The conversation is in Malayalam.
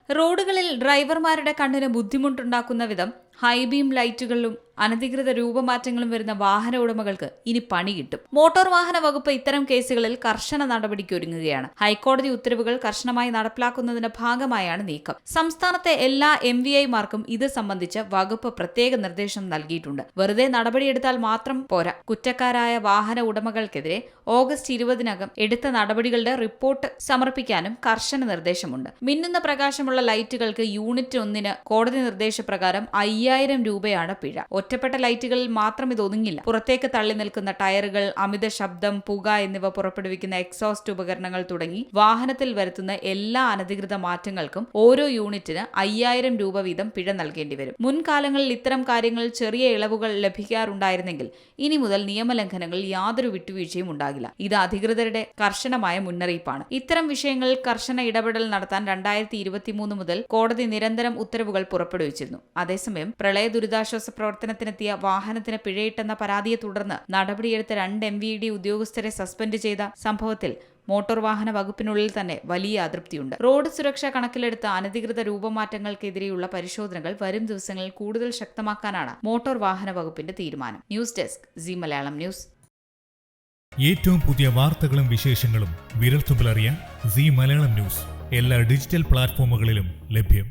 റോഡുകളിൽ ഡ്രൈവർമാരുടെ കണ്ണിന് ബുദ്ധിമുട്ടുണ്ടാക്കുന്ന വിധം ഹൈബീം ലൈറ്റുകളിലും അനധികൃത രൂപമാറ്റങ്ങളും വരുന്ന വാഹന ഉടമകൾക്ക് ഇനി പണി കിട്ടും. മോട്ടോർ വാഹന വകുപ്പ് ഇത്തരം കേസുകളിൽ കർശന നടപടിക്കൊരുങ്ങുകയാണ്. ഹൈക്കോടതി ഉത്തരവുകൾ കർശനമായി നടപ്പിലാക്കുന്നതിന്റെ ഭാഗമായാണ് നീക്കം. സംസ്ഥാനത്തെ എല്ലാ MVIമാർക്കും ഇത് സംബന്ധിച്ച് വകുപ്പ് പ്രത്യേക നിർദ്ദേശം നൽകിയിട്ടുണ്ട്. വെറുതെ നടപടിയെടുത്താൽ മാത്രം പോരാ. കുറ്റക്കാരായ വാഹന ഉടമകൾക്കെതിരെ ഓഗസ്റ്റ് 20-നകം എടുത്ത നടപടികളുടെ റിപ്പോർട്ട് സമർപ്പിക്കാനും കർശന നിർദ്ദേശമുണ്ട്. മിന്നുന്ന പ്രകാശമുള്ള ലൈറ്റുകൾക്ക് യൂണിറ്റ് 1-ന് കോടതി നിർദ്ദേശപ്രകാരം 5000 രൂപയാണ് പിഴ. ഒറ്റപ്പെട്ട ലൈറ്റുകളിൽ മാത്രം ഇത് ഒതുങ്ങില്ല. പുറത്തേക്ക് തള്ളി നിൽക്കുന്ന ടയറുകൾ, അമിത ശബ്ദം, പുക എന്നിവ പുറപ്പെടുവിക്കുന്ന എക്സോസ്റ്റ് ഉപകരണങ്ങൾ തുടങ്ങി വാഹനത്തിൽ വരുത്തുന്ന എല്ലാ അനധികൃത മാറ്റങ്ങൾക്കും ഓരോ യൂണിറ്റിന് 5000 രൂപ വീതം പിഴ നൽകേണ്ടി വരും. മുൻകാലങ്ങളിൽ ഇത്തരം കാര്യങ്ങളിൽ ചെറിയ ഇളവുകൾ ലഭിക്കാറുണ്ടായിരുന്നെങ്കിൽ ഇനി മുതൽ നിയമലംഘനങ്ങളിൽ യാതൊരു വിട്ടുവീഴ്ചയും ഉണ്ടാകില്ല. ഇത് അധികൃതരുടെ കർശനമായ മുന്നറിയിപ്പാണ്. ഇത്തരം വിഷയങ്ങളിൽ കർശന ഇടപെടൽ നടത്താൻ 2023 മുതൽ കോടതി നിരന്തരം ഉത്തരവുകൾ പുറപ്പെടുവിച്ചിരുന്നു. അതേസമയം പ്രളയ ദുരിതാശ്വാസ പ്രവർത്തനത്തിനെത്തിയ വാഹനത്തിന് പിഴയിട്ടെന്ന പരാതിയെ തുടർന്ന് നടപടിയെടുത്ത 2 MVD ഉദ്യോഗസ്ഥരെ സസ്പെൻഡ് ചെയ്ത സംഭവത്തിൽ മോട്ടോർ വാഹന വകുപ്പിനുള്ളിൽ തന്നെ വലിയ അതൃപ്തിയുണ്ട്. റോഡ് സുരക്ഷ കണക്കിലെടുത്ത അനധികൃത രൂപമാറ്റങ്ങൾക്കെതിരെയുള്ള പരിശോധനകൾ വരും ദിവസങ്ങളിൽ കൂടുതൽ ശക്തമാക്കാനാണ് മോട്ടോർ വാഹന വകുപ്പിന്റെ തീരുമാനം. News desk Zee Malayalam news. ഏറ്റവും പുതിയ വാർത്തകളും വിശേഷങ്ങളും വിരൽത്തുമ്പിലറിയാൻ സീ മലയാളം ന്യൂസ് എല്ലാ ഡിജിറ്റൽ പ്ലാറ്റ്ഫോമുകളിലും ലഭ്യം.